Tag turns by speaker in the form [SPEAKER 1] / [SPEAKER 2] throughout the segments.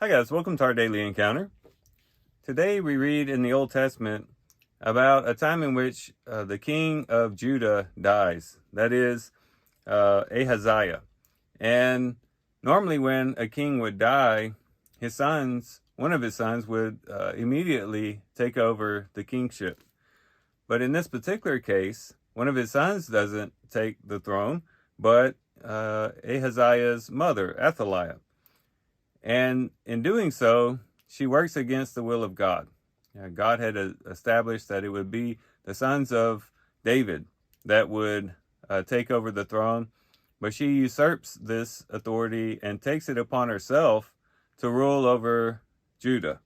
[SPEAKER 1] Hi guys, welcome to our daily encounter. Today we read in the Old Testament about a time in which the king of Judah dies. That is Ahaziah. And normally when a king would die, one of his sons would immediately take over the kingship. But in this particular case, one of his sons doesn't take the throne, but Ahaziah's mother, Athaliah. And in doing so, she works against the will of God. God had established that it would be the sons of David that would take over the throne, but she usurps this authority and takes it upon herself to rule over Judah.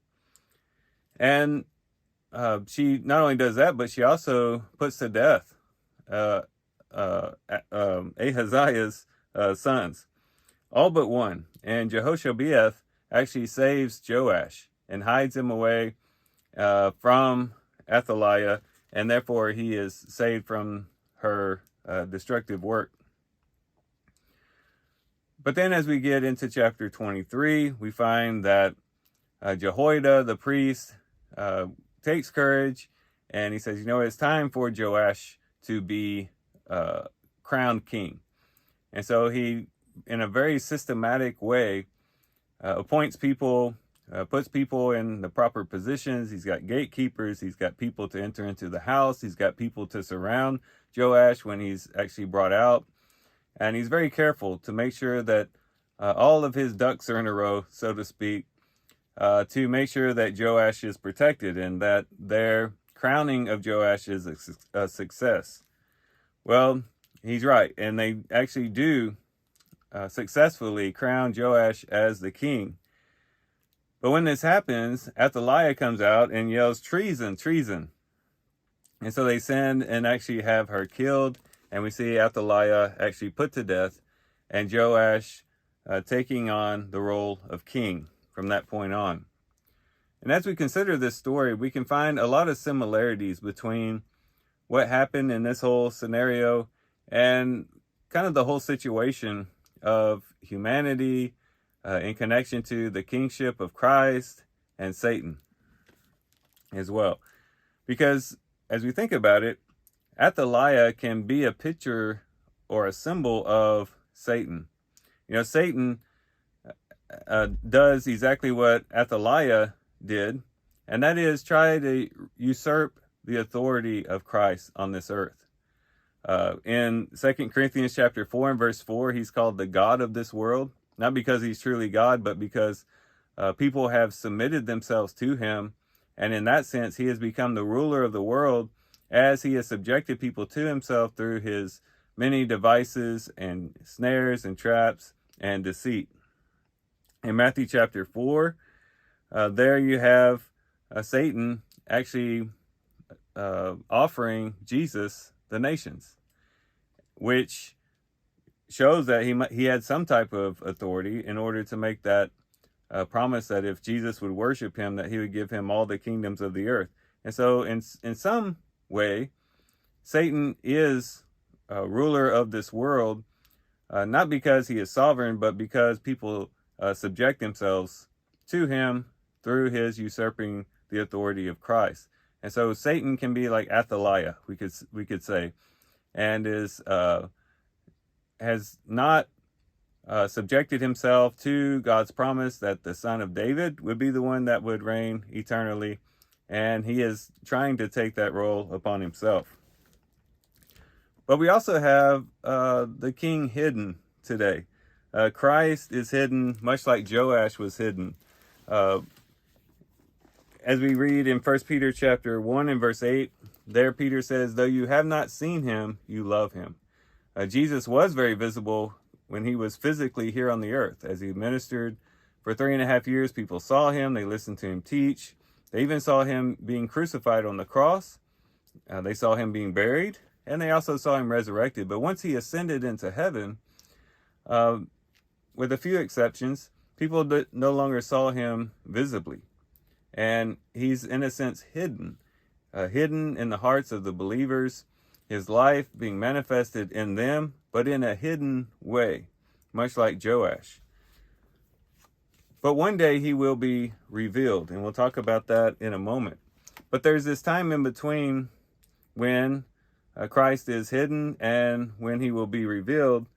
[SPEAKER 1] And she not only does that, but she also puts to death Ahaziah's sons. All but one. And Jehoshabeath actually saves Joash and hides him away from Athaliah, and therefore he is saved from her destructive work. But then as we get into chapter 23, we find that Jehoiada, the priest, takes courage, and he says, it's time for Joash to be crowned king. And so he, in a very systematic way, appoints people, puts people in the proper positions. He's got gatekeepers. He's got people to enter into the house. He's got people to surround Joash when he's actually brought out. And he's very careful to make sure that all of his ducks are in a row, so to speak, to make sure that Joash is protected and that their crowning of Joash is a success. Well, he's right. And they actually do successfully crown Joash as the king. But when this happens, Athaliah comes out and yells, "Treason, treason." And so they send and actually have her killed. And we see Athaliah actually put to death and Joash taking on the role of king from that point on. And as we consider this story, we can find a lot of similarities between what happened in this whole scenario and kind of the whole situation of humanity in connection to the kingship of Christ and Satan as well. Because as we think about it, Athaliah can be a picture or a symbol of Satan. Satan does exactly what Athaliah did, and that is try to usurp the authority of Christ on this earth. In 2 Corinthians chapter 4 and verse 4, he's called the God of this world, not because he's truly God, but because people have submitted themselves to him. And in that sense, he has become the ruler of the world as he has subjected people to himself through his many devices and snares and traps and deceit. In Matthew chapter 4, there you have Satan actually offering Jesus the nations, which shows that he had some type of authority in order to make that promise that if Jesus would worship him, that he would give him all the kingdoms of the earth. And so in some way, Satan is a ruler of this world, not because he is sovereign, but because people subject themselves to him through his usurping the authority of Christ. And so Satan can be like Athaliah, we could say, and has not subjected himself to God's promise that the son of David would be the one that would reign eternally, and he is trying to take that role upon himself. But we also have the king hidden today. Christ is hidden, much like Joash was hidden. As we read in 1 Peter chapter 1 and verse 8, there Peter says, "Though you have not seen him, you love him." Jesus was very visible when he was physically here on the earth. As he ministered for 3.5 years, people saw him, they listened to him teach. They even saw him being crucified on the cross. They saw him being buried, and they also saw him resurrected. But once he ascended into heaven, with a few exceptions, people no longer saw him visibly. And he's, in a sense, hidden in the hearts of the believers, his life being manifested in them, but in a hidden way, much like Joash. But one day he will be revealed, and we'll talk about that in a moment. But there's this time in between when Christ is hidden and when he will be revealed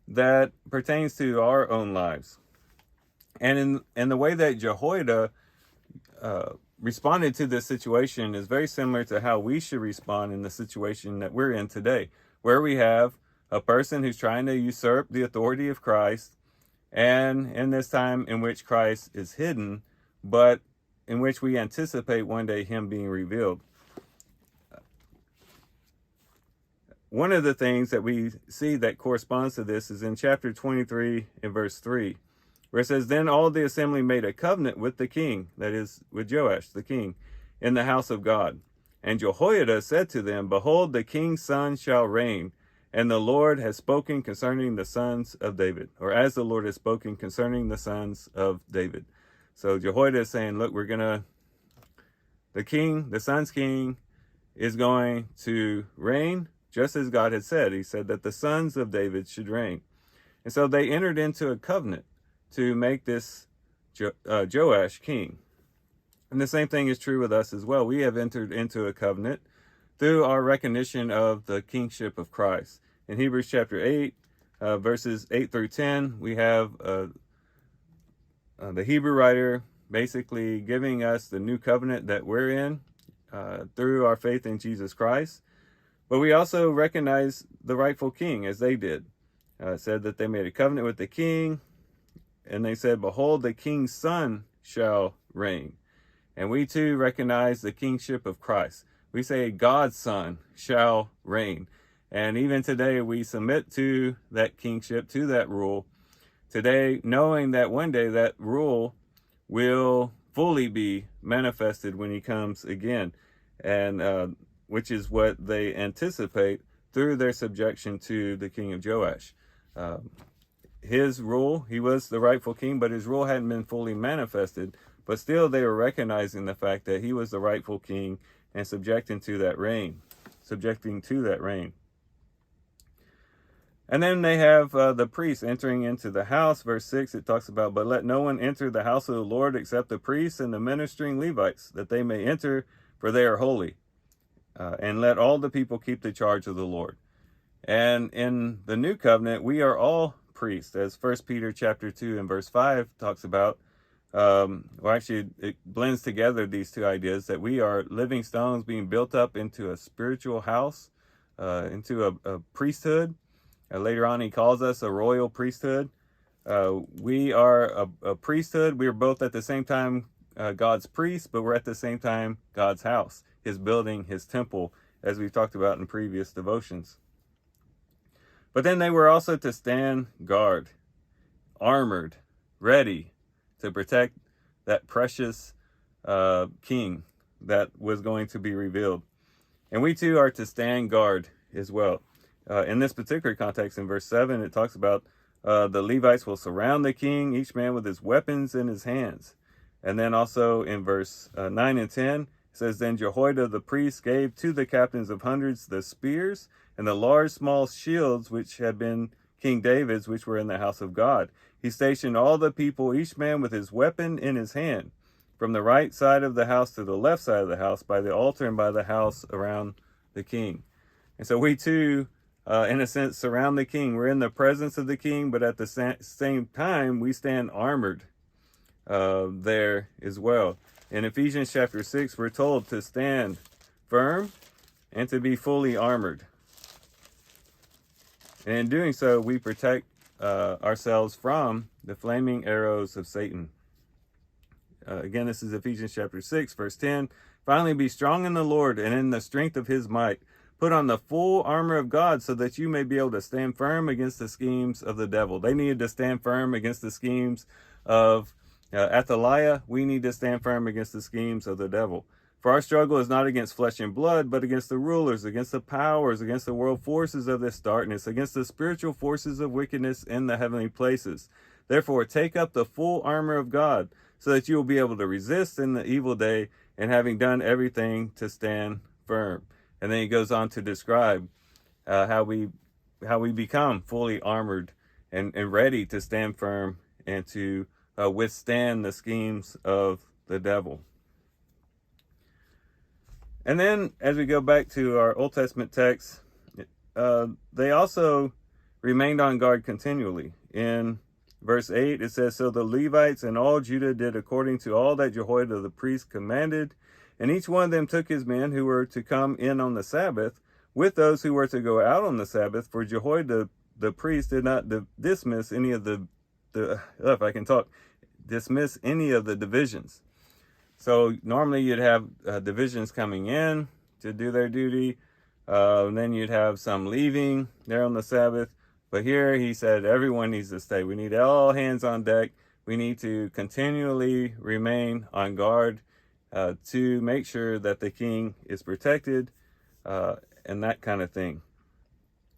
[SPEAKER 1] that pertains to our own lives. And in the way that Jehoiada responded to this situation is very similar to how we should respond in the situation that we're in today, where we have a person who's trying to usurp the authority of Christ, and in this time in which Christ is hidden, but in which we anticipate one day him being revealed. One of the things that we see that corresponds to this is in chapter 23 and verse 3, where it says, "Then all the assembly made a covenant with the king," that is, with Joash, the king, "in the house of God. And Jehoiada said to them, Behold, the king's son shall reign, and the Lord has spoken concerning the sons of David," or as the Lord has spoken concerning the sons of David. So Jehoiada is saying, look, the king, the son's king, is going to reign just as God had said. He said that the sons of David should reign. And so they entered into a covenant to make this Joash king. And the same thing is true with us as well. We have entered into a covenant through our recognition of the kingship of Christ. In Hebrews chapter 8, verses 8 through 10, we have the Hebrew writer basically giving us the new covenant that we're in through our faith in Jesus Christ. But we also recognize the rightful king, as they did. It said that they made a covenant with the king, and they said, Behold, the king's son shall reign. And we too recognize the kingship of Christ. We say God's son shall reign. And even today we submit to that kingship, to that rule. Today, knowing that one day that rule will fully be manifested when he comes again. And which is what they anticipate through their subjection to the king of Joash. His rule, he was the rightful king, but his rule hadn't been fully manifested. But still they were recognizing the fact that he was the rightful king and subjecting to that reign. And then they have the priests entering into the house. Verse 6, it talks about, But let no one enter the house of the Lord except the priests and the ministering Levites, that they may enter, for they are holy. And let all the people keep the charge of the Lord. And in the new covenant, we are all priests, as 1 Peter chapter 2 and verse 5 talks about. It blends together these two ideas, that we are living stones being built up into a spiritual house, into a priesthood. Later on, he calls us a royal priesthood. We are a priesthood. We are both at the same time God's priests, but we're at the same time God's house, his building, his temple, as we've talked about in previous devotions. But then they were also to stand guard, armored, ready to protect that precious king that was going to be revealed. And we too are to stand guard as well. In this particular context, in verse 7, it talks about the Levites will surround the king, each man with his weapons in his hands. And then also in verse 9 and 10, it says, Then Jehoiada the priest gave to the captains of hundreds the spears and the large small shields which had been King David's, which were in the house of God. He stationed all the people, each man with his weapon in his hand, from the right side of the house to the left side of the house, by the altar and by the house around the king. And so we too, in a sense, surround the king. We're in the presence of the king, but at the same time, we stand armored there as well. In Ephesians chapter 6, we're told to stand firm and to be fully armored. And in doing so, we protect ourselves from the flaming arrows of Satan. Again, this is Ephesians chapter 6, verse 10. Finally, be strong in the Lord and in the strength of his might. Put on the full armor of God so that you may be able to stand firm against the schemes of the devil. They needed to stand firm against the schemes of Athaliah. We need to stand firm against the schemes of the devil. For our struggle is not against flesh and blood, but against the rulers, against the powers, against the world forces of this darkness, against the spiritual forces of wickedness in the heavenly places. Therefore, take up the full armor of God, so that you will be able to resist in the evil day, and having done everything, to stand firm. And then he goes on to describe how we become fully armored and ready to stand firm and to withstand the schemes of the devil. And then as we go back to our Old Testament text, they also remained on guard continually. In verse 8, it says, "So the Levites and all Judah did according to all that Jehoiada the priest commanded, and each one of them took his men who were to come in on the Sabbath with those who were to go out on the Sabbath, for Jehoiada the priest did not dismiss any of dismiss any of the divisions." So normally you'd have divisions coming in to do their duty, and then you'd have some leaving there on the Sabbath. But here he said everyone needs to stay. We need all hands on deck. We need to continually remain on guard to make sure that the king is protected and that kind of thing.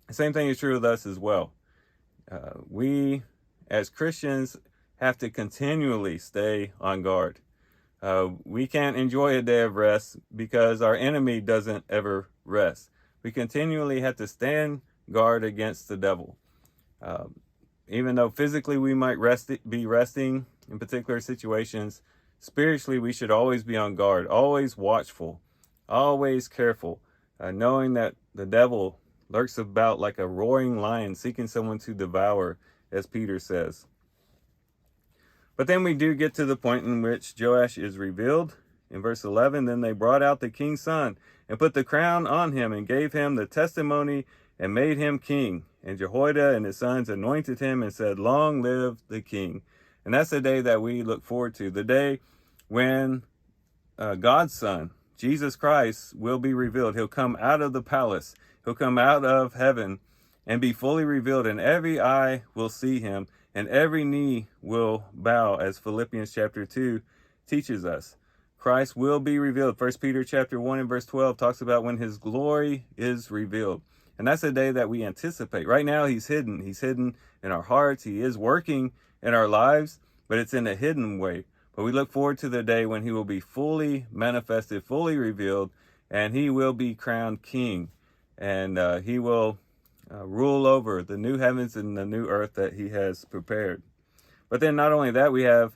[SPEAKER 1] The same thing is true with us as well. We as Christians have to continually stay on guard. We can't enjoy a day of rest because our enemy doesn't ever rest. We continually have to stand guard against the devil. Even though physically we might be resting in particular situations, spiritually we should always be on guard, always watchful, always careful, knowing that the devil lurks about like a roaring lion seeking someone to devour, as Peter says. But then we do get to the point in which Joash is revealed. In verse 11, "Then they brought out the king's son and put the crown on him and gave him the testimony and made him king. And Jehoiada and his sons anointed him and said, 'Long live the king.'" And that's the day that we look forward to, the day when God's son, Jesus Christ, will be revealed. He'll come out of the palace. He'll come out of heaven and be fully revealed, and every eye will see him, and every knee will bow, as Philippians chapter 2 teaches us. Christ will be revealed. 1 Peter chapter 1 and verse 12 talks about when his glory is revealed. And that's a day that we anticipate. Right now, he's hidden. He's hidden in our hearts. He is working in our lives, but it's in a hidden way. But we look forward to the day when he will be fully manifested, fully revealed, and he will be crowned king. And he will rule over the new heavens and the new earth that he has prepared. But then not only that, we have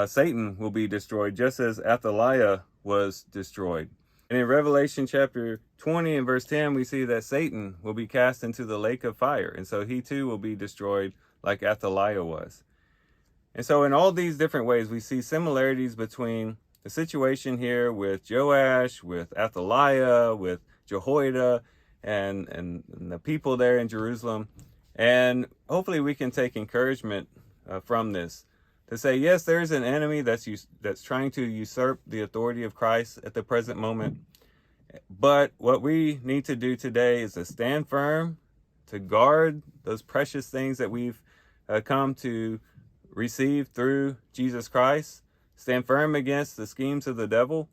[SPEAKER 1] Satan will be destroyed, just as Athaliah was destroyed. And in Revelation chapter 20 and verse 10, we see that Satan will be cast into the lake of fire. And so he too will be destroyed like Athaliah was. And so in all these different ways, we see similarities between the situation here with Joash, with Athaliah, with Jehoiada, and the people there in Jerusalem. And hopefully we can take encouragement from this to say, yes, there's an enemy that's trying to usurp the authority of Christ at the present moment. But what we need to do today is to stand firm, to guard those precious things that we've come to receive through Jesus Christ, stand firm against the schemes of the devil,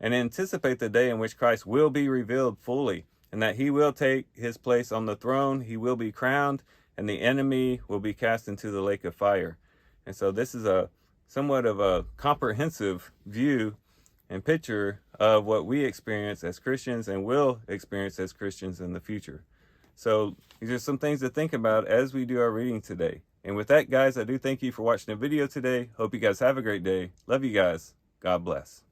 [SPEAKER 1] and anticipate the day in which Christ will be revealed fully, and that he will take his place on the throne, he will be crowned, and the enemy will be cast into the lake of fire. And so this is a somewhat of a comprehensive view and picture of what we experience as Christians and will experience as Christians in the future. So these are some things to think about as we do our reading today. And with that, guys, I do thank you for watching the video today. Hope you guys have a great day. Love you guys. God bless.